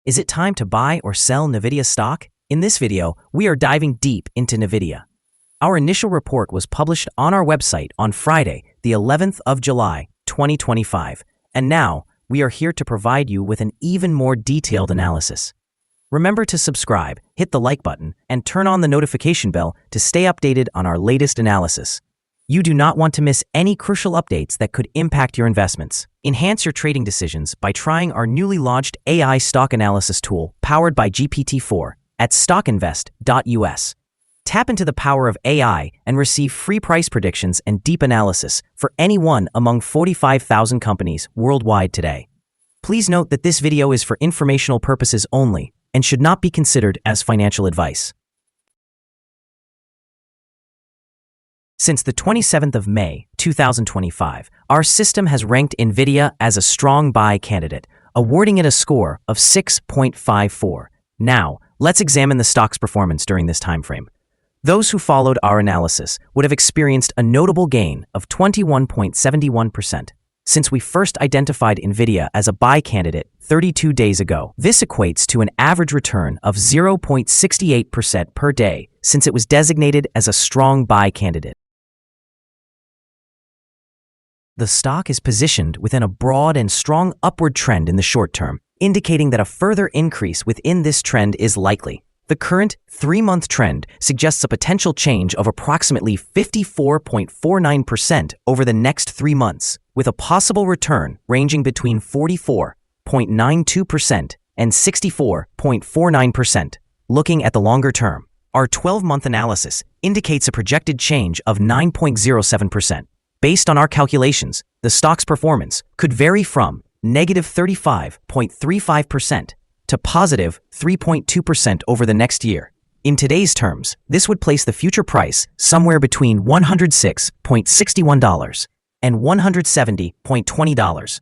Is it time to buy or sell Nvidia stock? In this video, we are diving deep into Nvidia. Our initial report was published on our website on Friday, the 11th of July, 2025, and now we are here to provide you with an even more detailed analysis. Remember to subscribe, hit the like button, and turn on the notification bell to stay updated on our latest analysis. You do not want to miss any crucial updates that could impact your investments. Enhance your trading decisions by trying our newly launched AI stock analysis tool powered by GPT-4 at StockInvest.us. Tap into the power of AI and receive free price predictions and deep analysis for any one among 45,000 companies worldwide today. Please note that this video is for informational purposes only and should not be considered as financial advice. Since the 27th of May, 2025, our system has ranked Nvidia as a strong buy candidate, awarding it a score of 6.54. Now, let's examine the stock's performance during this time frame. Those who followed our analysis would have experienced a notable gain of 21.71% since we first identified Nvidia as a buy candidate 32 days ago. This equates to an average return of 0.68% per day since it was designated as a strong buy candidate. The stock is positioned within a broad and strong upward trend in the short term, indicating that a further increase within this trend is likely. The current 3-month trend suggests a potential change of approximately 54.49% over the next 3 months, with a possible return ranging between 44.92% and 64.49%. Looking at the longer term, our 12-month analysis indicates a projected change of 9.07%. Based on our calculations, the stock's performance could vary from negative 35.35% to positive 3.2% over the next year. In today's terms, this would place the future price somewhere between $106.61 and $170.20.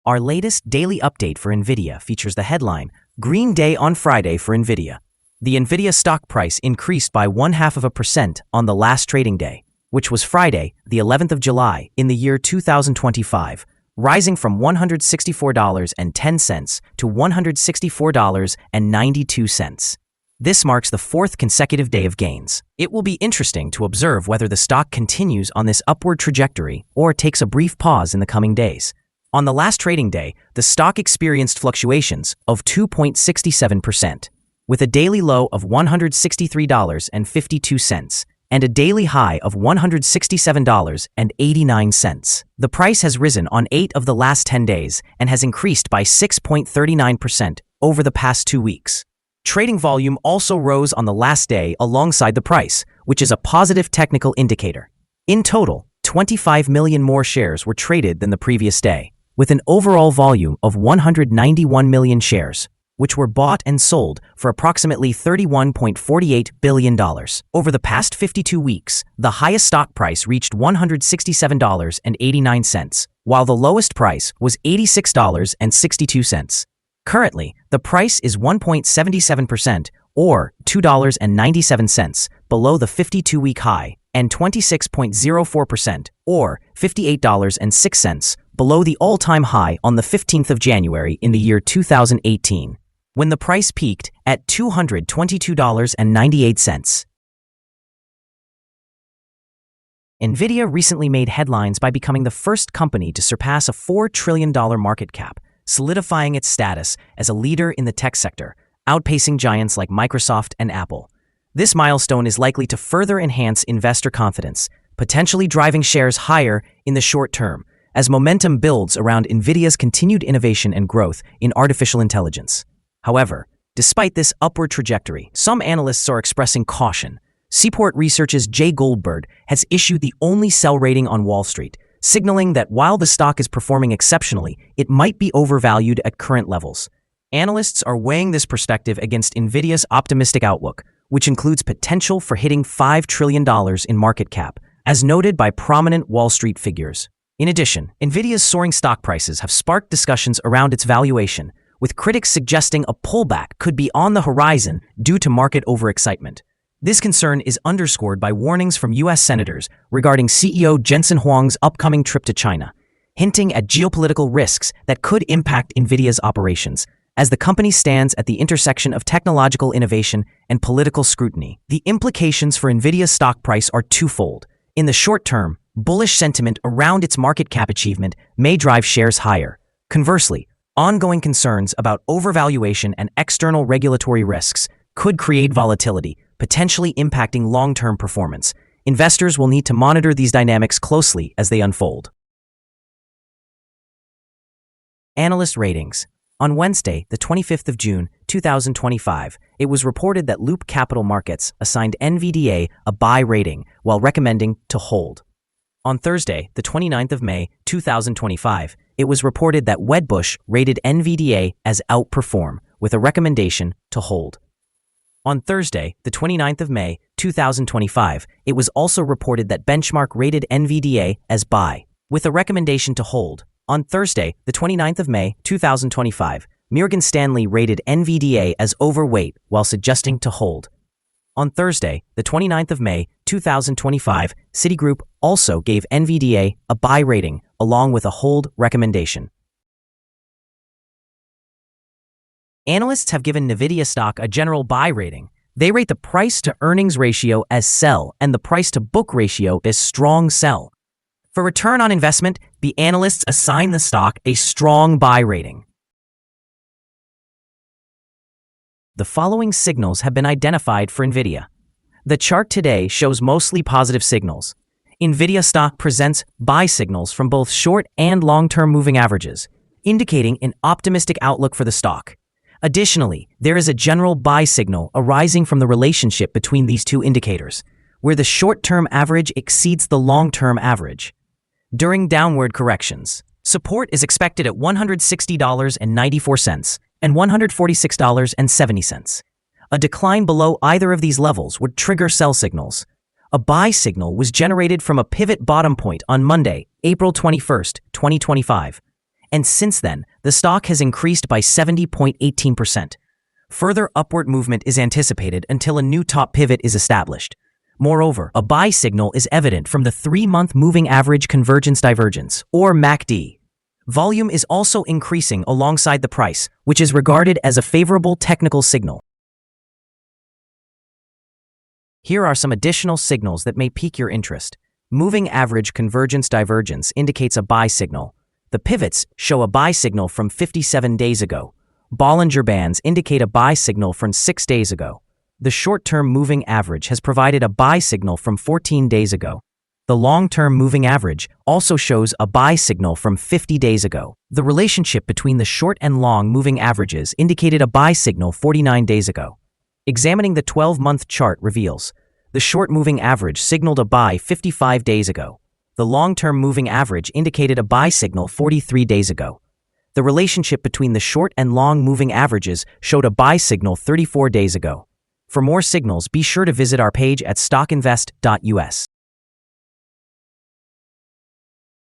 Our latest daily update for Nvidia features the headline, Green Day on Friday for Nvidia. The Nvidia stock price increased by 0.5% on the last trading day, which was Friday, the 11th of July in the year 2025, rising from $164.10 to $164.92. This marks the 4th consecutive day of gains. It will be interesting to observe whether the stock continues on this upward trajectory or takes a brief pause in the coming days. On the last trading day, the stock experienced fluctuations of 2.67%. with a daily low of $163.52 and a daily high of $167.89. The price has risen on 8 of the last 10 days and has increased by 6.39% over the past 2 weeks. Trading volume also rose on the last day alongside the price, which is a positive technical indicator. In total, 25 million more shares were traded than the previous day, with an overall volume of 191 million shares, which were bought and sold for approximately $31.48 billion. Over the past 52 weeks, the highest stock price reached $167.89, while the lowest price was $86.62. Currently, the price is 1.77% or $2.97 below the 52-week high and 26.04% or $58.06 below the all-time high on the 15th of January in the year 2018. when the price peaked at $222.98. Nvidia recently made headlines by becoming the first company to surpass a $4 trillion market cap, solidifying its status as a leader in the tech sector, outpacing giants like Microsoft and Apple. This milestone is likely to further enhance investor confidence, potentially driving shares higher in the short term, as momentum builds around Nvidia's continued innovation and growth in artificial intelligence. However, despite this upward trajectory, some analysts are expressing caution. Seaport Research's Jay Goldberg has issued the only sell rating on Wall Street, signaling that while the stock is performing exceptionally, it might be overvalued at current levels. Analysts are weighing this perspective against Nvidia's optimistic outlook, which includes potential for hitting $5 trillion in market cap, as noted by prominent Wall Street figures. In addition, Nvidia's soaring stock prices have sparked discussions around its valuation, with critics suggesting a pullback could be on the horizon due to market overexcitement. This concern is underscored by warnings from U.S. senators regarding CEO Jensen Huang's upcoming trip to China. hinting at geopolitical risks that could impact Nvidia's operations. As the company stands at the intersection of technological innovation and political scrutiny, the implications for Nvidia's stock price are twofold. In the short term, bullish sentiment around its market cap achievement may drive shares higher. Conversely, ongoing concerns about overvaluation and external regulatory risks could create volatility, potentially impacting long-term performance. Investors will need to monitor these dynamics closely as they unfold. Analyst ratings. On Wednesday, the 25th of June, 2025, it was reported that Loop Capital Markets assigned NVDA a buy rating while recommending to hold. On Thursday, the 29th of May, 2025, it was reported that Wedbush rated NVDA as outperform with a recommendation to hold. On Thursday, the 29th of May, 2025, it was also reported that Benchmark rated NVDA as buy with a recommendation to hold. On Thursday, the 29th of May, 2025, Morgan Stanley rated NVDA as overweight while suggesting to hold. On Thursday, the 29th of May, 2025, Citigroup also gave NVDA a buy rating along with a hold recommendation. Analysts have given Nvidia stock a general buy rating. They rate the price-to-earnings ratio as sell and the price-to-book ratio as strong sell. For return on investment, the analysts assign the stock a strong buy rating. The following signals have been identified for Nvidia. The chart today shows mostly positive signals. Nvidia stock presents buy signals from both short and long-term moving averages, indicating an optimistic outlook for the stock. Additionally, there is a general buy signal arising from the relationship between these two indicators, where the short-term average exceeds the long-term average. During downward corrections, support is expected at $160.94 and $146.70. A decline below either of these levels would trigger sell signals. A buy signal was generated from a pivot bottom point on Monday, April 21, 2025. And since then, the stock has increased by 70.18%. Further upward movement is anticipated until a new top pivot is established. Moreover, a buy signal is evident from the 3-month moving average convergence divergence, or MACD. Volume is also increasing alongside the price, which is regarded as a favorable technical signal. Here are some additional signals that may pique your interest. Moving average convergence divergence indicates a buy signal. The pivots show a buy signal from 57 days ago. Bollinger Bands indicate a buy signal from 6 days ago. The short-term moving average has provided a buy signal from 14 days ago. The long-term moving average also shows a buy signal from 50 days ago. The relationship between the short and long moving averages indicated a buy signal 49 days ago. Examining the 12-month chart reveals the short moving average signaled a buy 55 days ago. The long-term moving average indicated a buy signal 43 days ago. The relationship between the short and long moving averages showed a buy signal 34 days ago. For more signals, be sure to visit our page at StockInvest.us.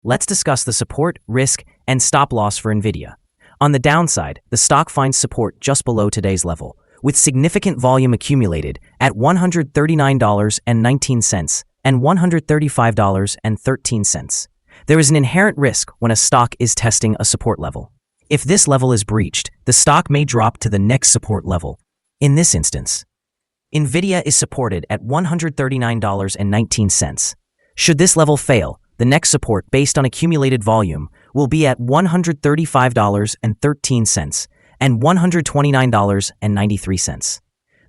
Let's discuss the support, risk, and stop loss for Nvidia. On the downside, the stock finds support just below today's level, with significant volume accumulated at $139.19 and $135.13. There is an inherent risk when a stock is testing a support level. If this level is breached, the stock may drop to the next support level. In this instance, Nvidia is supported at $139.19. Should this level fail, the next support based on accumulated volume will be at $135.13 and $129.93.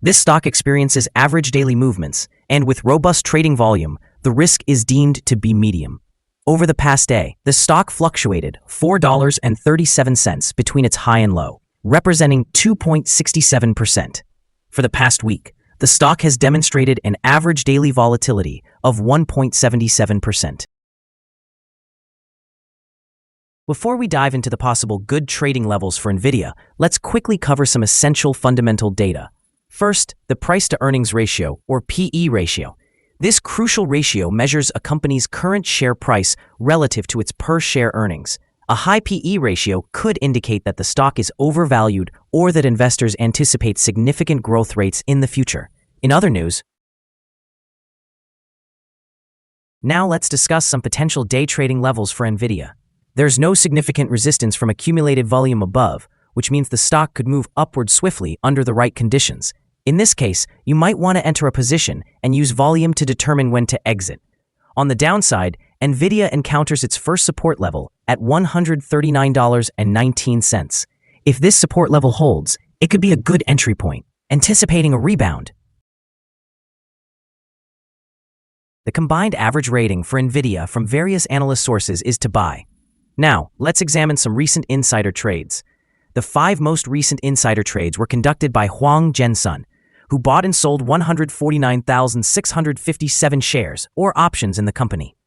This stock experiences average daily movements, and with robust trading volume, the risk is deemed to be medium. Over the past day, the stock fluctuated $4.37 between its high and low, representing 2.67%. For the past week, the stock has demonstrated an average daily volatility of 1.77%. Before we dive into the possible good trading levels for Nvidia, let's quickly cover some essential fundamental data. First, the price-to-earnings ratio, or PE ratio. This crucial ratio measures a company's current share price relative to its per-share earnings. A high PE ratio could indicate that the stock is overvalued or that investors anticipate significant growth rates in the future. In other news, now let's discuss some potential day trading levels for Nvidia. There's no significant resistance from accumulated volume above, which means the stock could move upward swiftly under the right conditions. In this case, you might want to enter a position and use volume to determine when to exit. On the downside, Nvidia encounters its first support level at $139.19. If this support level holds, it could be a good entry point, anticipating a rebound. The combined average rating for Nvidia from various analyst sources is to buy. Now, let's examine some recent insider trades. The 5 most recent insider trades were conducted by Huang Zhensun, who bought and sold 149,657 shares or options in the company.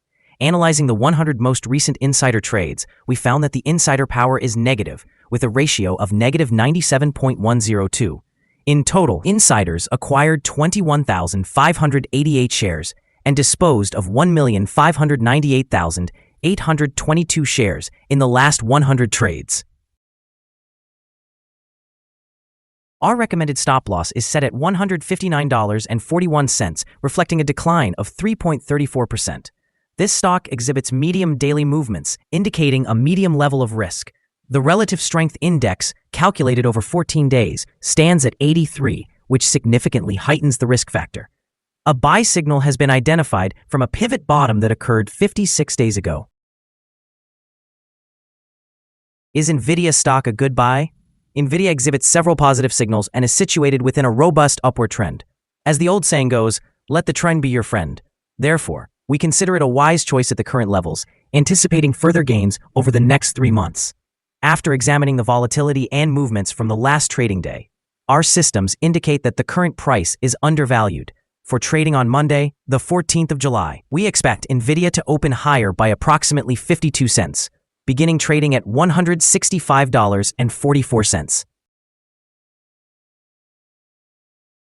Analyzing the 100 most recent insider trades, we found that the insider power is negative, with a ratio of negative 97.102. In total, insiders acquired 21,588 shares and disposed of 1,598,822 shares in the last 100 trades. Our recommended stop loss is set at $159.41, reflecting a decline of 3.34%. This stock exhibits medium daily movements, indicating a medium level of risk. The relative strength index, calculated over 14 days, stands at 83, which significantly heightens the risk factor. A buy signal has been identified from a pivot bottom that occurred 56 days ago. Is Nvidia stock a good buy? Nvidia exhibits several positive signals and is situated within a robust upward trend. As the old saying goes, let the trend be your friend. Therefore, we consider it a wise choice at the current levels, anticipating further gains over the next 3 months. After examining the volatility and movements from the last trading day, our systems indicate that the current price is undervalued. For trading on Monday, the 14th of July, we expect Nvidia to open higher by approximately 52 cents, beginning trading at $165.44.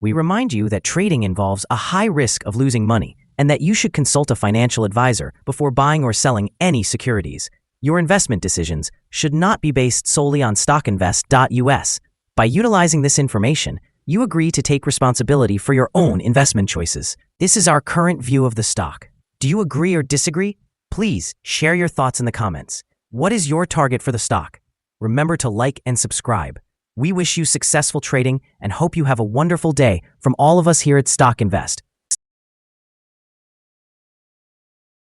We remind you that trading involves a high risk of losing money and that you should consult a financial advisor before buying or selling any securities. Your investment decisions should not be based solely on StockInvest.us. By utilizing this information, you agree to take responsibility for your own investment choices. This is our current view of the stock. Do you agree or disagree? Please share your thoughts in the comments. What is your target for the stock? Remember to like and subscribe. We wish you successful trading and hope you have a wonderful day from all of us here at Stock Invest.